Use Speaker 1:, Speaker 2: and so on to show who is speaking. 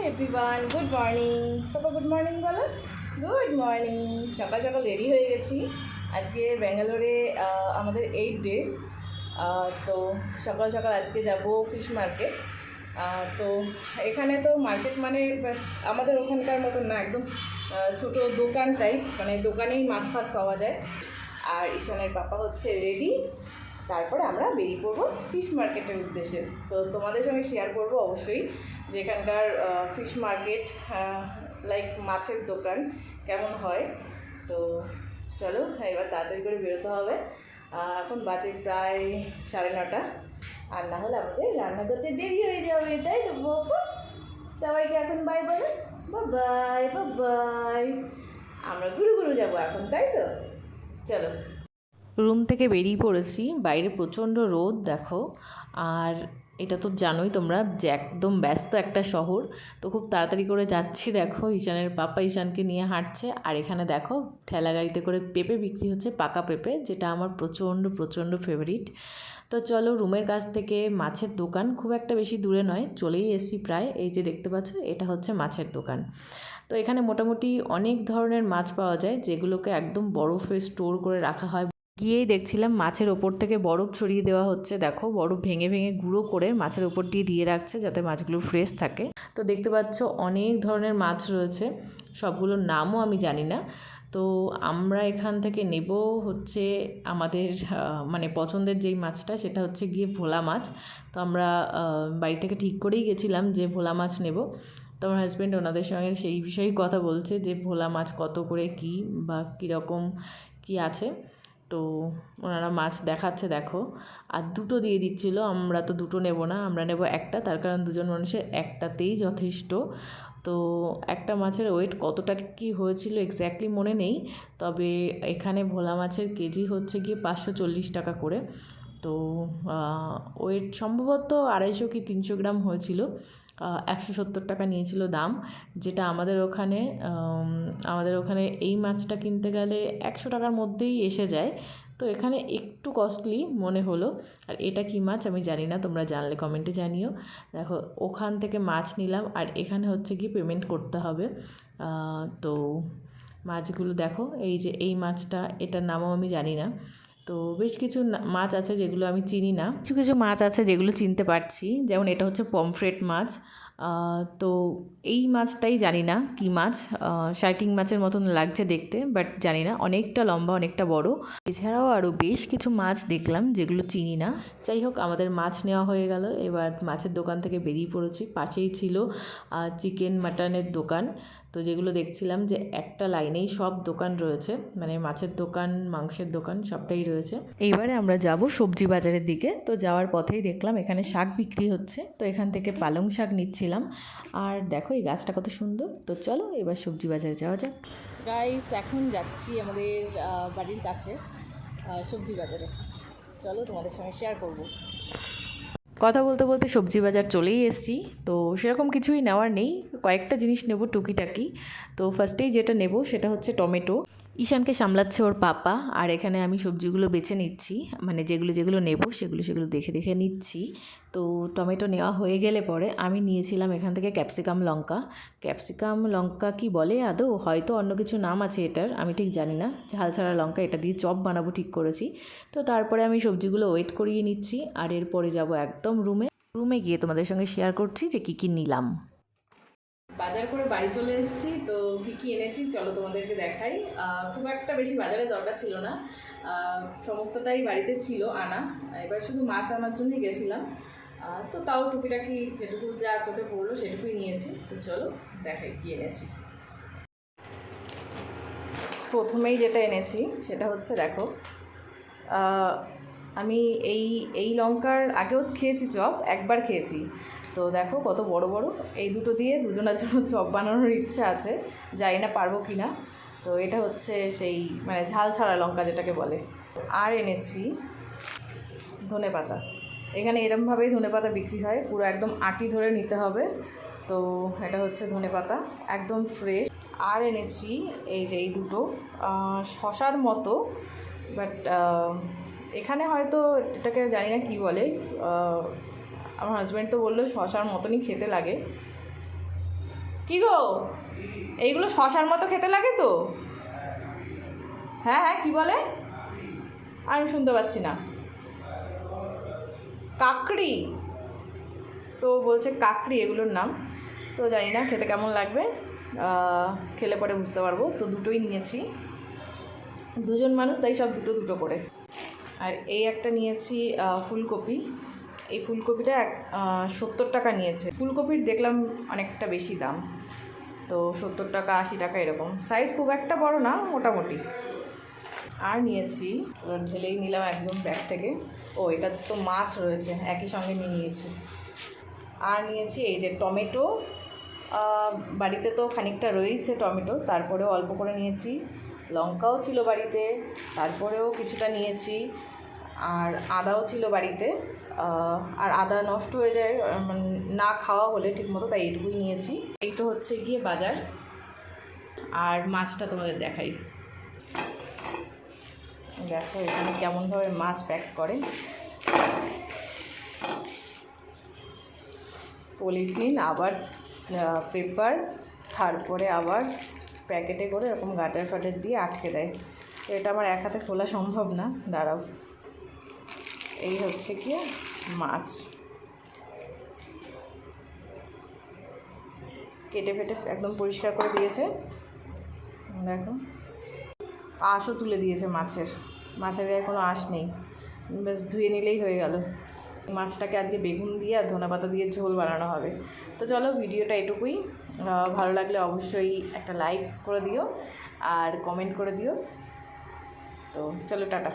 Speaker 1: Everyone, good morning. পাপা good morning বলো। Good morning. সকাল সকাল রেডি হয়ে গেছি। আজকে ব্যাঙ্গালোরে আমাদের 8 ডেজ। তো সকাল সকাল আজকে যাব ফিশ মার্কেট। তো এখানে তো মার্কেট মানে আমাদের ওখানকার মতন না, একদম ছোটো দোকান টাইপ, মানে দোকানেই মাছ ফাছ পাওয়া যায়। আর ঈশানের পাপা হচ্ছে রেডি, তারপরে আমরা বেরিয়ে পড়বো ফিশ মার্কেটের উদ্দেশ্যে। তো তোমাদের সঙ্গে শেয়ার করবো অবশ্যই যে এখানকার ফিশ মার্কেট, লাইক মাছের দোকান কেমন হয়। তো চলো এবার তাড়াতাড়ি করে বেরোতে হবে। এখন বাজে প্রায় 9:30, আর না হলে আমাদের রান্না করতে দেরি হয়ে যাবে, তাই তো বাবা? সবাইকে এখন বাই বলো। Bye bye. আমরা ঘুরু ঘুরু যাবো এখন, তাই তো? চলো। রুম থেকে বেরিয়ে পড়েছি, বাইরে প্রচণ্ড রোদ দেখো। আর এটা তো জানোই তোমরা যে একদম ব্যস্ত একটা শহর। তো খুব তাড়াতাড়ি করে যাচ্ছি। দেখো ঈশানের পাপা ঈশানকে নিয়ে হাঁটছে, আর এখানে দেখো ঠেলা গাড়িতে করে পেঁপে বিক্রি হচ্ছে, পাকা পেঁপে, যেটা আমার প্রচণ্ড প্রচণ্ড ফেভারিট। তো চলো, রুমের কাছ থেকে মাছের দোকান খুব একটা বেশি দূরে নয়, চলেই এসেছি প্রায়। এই যে দেখতে পাচ্ছ, এটা হচ্ছে মাছের দোকান। তো এখানে মোটামুটি অনেক ধরনের মাছ পাওয়া যায়, যেগুলোকে একদম বরফে স্টোর করে রাখা হয়। গিয়েই দেখছিলাম মাছের ওপর থেকে বরফ ছড়িয়ে দেওয়া হচ্ছে। দেখো বরফ ভেঙে ভেঙে গুঁড়ো করে মাছের ওপর দিয়ে রাখছে, যাতে মাছগুলো ফ্রেশ থাকে। তো দেখতে পাচ্ছ অনেক ধরনের মাছ রয়েছে, সবগুলোর নামও আমি জানি না। তো আমরা এখান থেকে নেব হচ্ছে আমাদের মানে পছন্দের যেই মাছটা, সেটা হচ্ছে গিয়ে ভোলা মাছ। তো আমরা বাড়ি থেকে ঠিক করেই গেছিলাম যে ভোলা মাছ নেব। তো আমার হাজব্যান্ড ওনাদের সঙ্গে সেই বিষয়েই কথা বলছে যে ভোলা মাছ কত করে কী বা কীরকম কী আছে। তো ওনারা মাছ দেখাচ্ছে দেখো, আর দুটো দিয়ে দিচ্ছিল। আমরা তো দুটো নেব না, আমরা নেব একটা, তার কারণ দুজন মানুষের একটাতেই যথেষ্ট। তো একটা মাছের ওয়েট কতটা কী হয়েছিল এক্স্যাক্টলি মনে নেই, তবে এখানে ভোলা মাছের কেজি হচ্ছে গিয়ে 540 টাকা করে। তো ওয়েট সম্ভবত 250 কি 300 গ্রাম হয়েছিল। 170 টাকা নিয়েছিল দাম, যেটা আমাদের ওখানে এই মাছটা কিনতে গেলে 100 টাকার মধ্যেই এসে যায়। তো এখানে একটু কস্টলি মনে হলো। আর এটা কি মাছ আমি জানি না, তোমরা জানলে কমেন্টে জানিও। দেখো ওখান থেকে মাছ নিলাম, আর এখানে হচ্ছে কি পেমেন্ট করতে হবে। তো মাছগুলো দেখো, এই যে এই মাছটা, এটার নামও আমি জানি না। তো বেশ কিছু মাছ আছে যেগুলো আমি চিনি না, কিছু কিছু মাছ আছে যেগুলো চিনতে পারছি, যেমন এটা হচ্ছে পমফ্রেট মাছ। তো এই মাছটাই জানি না কী মাছ, শার্টিং মাছের মতন লাগছে দেখতে, বাট জানি না, অনেকটা লম্বা অনেকটা বড়। এছাড়াও আরও বেশ কিছু মাছ দেখলাম যেগুলো চিনি না। যাই হোক, আমাদের মাছ নেওয়া হয়ে গেল। এবার মাছের দোকান থেকে বেরিয়ে পড়েছি। পাশেই ছিল চিকেন মাটনের দোকান। তো যেগুলো দেখছিলাম যে একটা লাইনেই সব দোকান রয়েছে, মানে মাছের দোকান, মাংসের দোকান, সবটাই রয়েছে। এইবারে আমরা যাব সবজি বাজারের দিকে। তো যাওয়ার পথেই দেখলাম এখানে শাক বিক্রি হচ্ছে, তো এখান থেকে পালং শাক নিচ্ছিলাম। আর দেখো এই গাছটা কত সুন্দর। তো চলো এবার সবজি বাজারে যাওয়া যাক। গাইস, এখন যাচ্ছি আমাদের বাড়ির কাছে সবজি বাজারে। চলো তোমাদের সঙ্গে শেয়ার করব। কথা বলতে বলতে সবজি বাজার চলেই এসেছি। তো সেরকম কিছুই নেওয়ার নেই, কয়েকটা জিনিস নেব টুকিটাকি। তো ফার্স্টেই যেটা নেব সেটা হচ্ছে টমেটো। ঈশানকে সামলাচ্ছে ওর পাপা, আর এখানে আমি সবজিগুলো বেছে নিচ্ছি, মানে যেগুলো যেগুলো নেব সেগুলো দেখে দেখে নিচ্ছি। তো টমেটো নেওয়া হয়ে গেলে পরে আমি নিয়েছিলাম এখান থেকে ক্যাপসিকাম লঙ্কা। ক্যাপসিকাম লঙ্কা কি বলে আদৌ, হয়তো অন্য কিছু নাম আছে এটার, আমি ঠিক জানি না। ঝাল ছাড়া লঙ্কা, এটা দিয়ে চপ বানাবো ঠিক করেছি। তো তারপরে আমি সবজিগুলো ওয়েট করিয়ে নিচ্ছি, আর এরপরে যাব একদম রুমে গিয়ে তোমাদের সঙ্গে শেয়ার করছি যে কী কী নিলাম। বাজার করে বাড়ি চলে এসেছি। তো কী কী এনেছি চলো তোমাদেরকে দেখাই। খুব একটা বেশি বাজারে দরকার ছিল না, সমস্তটাই বাড়িতে ছিল আনা। এবার শুধু মাছ আনার জন্যই গেছিলাম। তো তাও টুকিটাকি যেটুকু যা চোখে পড়লো সেটুকুই নিয়েছি। তো চলো দেখাই কী এনেছি। প্রথমেই যেটা এনেছি সেটা হচ্ছে দেখো, আমি এই লঙ্কার আগেও খেয়েছি চপ, একবার খেয়েছি। তো দেখো কত বড় বড়, এই দুটো দিয়ে দুজনের জন্য চপ বানানোর ইচ্ছা আছে, জানি না পারবো কি না। তো এটা হচ্ছে সেই মানে ঝাল ছাড়া লঙ্কা যেটাকে বলে। আর এনেছি ধনেপাতা। এখানে এরমভাবেই ধনেপাতা বিক্রি হয়, পুরো একদম আটি ধরে নিতে হবে। তো এটা হচ্ছে ধনেপাতা, একদম ফ্রেশ। আর এনেছি এই যে এই দুটো শশার মতো, বাট এখানে হয়তো এটাকে জানি না কী বলে। আমার হাজব্যান্ড তো বললো শশার মতনই খেতে লাগে। কি গো, এইগুলো শশার মতো খেতে লাগে তো? হ্যাঁ হ্যাঁ, কি বলে আমি শুনতে পাচ্ছি না। কাকড়ি তো বলছে, কাকড়ি এগুলোর নাম। তো জানি না খেতে কেমন লাগবে, খেলে পরে বুঝতে পারবো। তো দুটোই নিয়েছি, দুজন মানুষ তাই সব দুটো দুটো করে। আর এই একটা নিয়েছি ফুলকপি। এই ফুলকপিটা 70 টাকা নিয়েছে। ফুলকপির দেখলাম অনেকটা বেশি দাম, তো 70 টাকা 80 টাকা এরকম। সাইজ খুব একটা বড় না, মোটামুটি। আর নিয়েছি, ঢেলেই নিলাম একদম ব্যাগ থেকে। ও, এটা তো মাছ রয়েছে, একই সঙ্গে নিয়েছি। আর নিয়েছি এই যে টমেটো, বাড়িতে তো খানিকটা রয়েছে টমেটো, তারপরেও অল্প করে নিয়েছি। লঙ্কাও ছিল বাড়িতে, তারপরেও কিছুটা নিয়েছি। আর আদাও ছিল বাড়িতে, আর আদা নষ্ট হয়ে যায় মানে না খাওয়া হলে ঠিকমতো, তাই এইটুকুই নিয়েছি। এই তো হচ্ছে গিয়ে বাজার। আর মাছটা তোমাদের দেখাই, দেখো এখানে কেমনভাবে মাছ প্যাক করে। পলিথিন, আবার পেপার, তারপরে আবার প্যাকেটে করে এরকম গাটার ফাটার দিয়ে আটকে দেয়। তো এটা আমার এক হাতে খোলা সম্ভব না, দাঁড়াও। এই হচ্ছে কি মাছ, কেটে ফেটে একদম পরিষ্কার করে দিয়েছে। দেখো, আঁশও তুলে দিয়েছে মাছের। মাছের গায়ে কোনো আঁশ নেই, বেশ ধুয়ে নিলেই হয়ে গেল। মাছটাকে আজকে বেগুন দিয়ে আর ধনেপাতা দিয়ে ঝোল বানানো হবে। তো চলো, ভিডিওটা এটুকুই। ভালো লাগলে অবশ্যই একটা লাইক করে দিও আর কমেন্ট করে দিও। তো চলো, টাটা।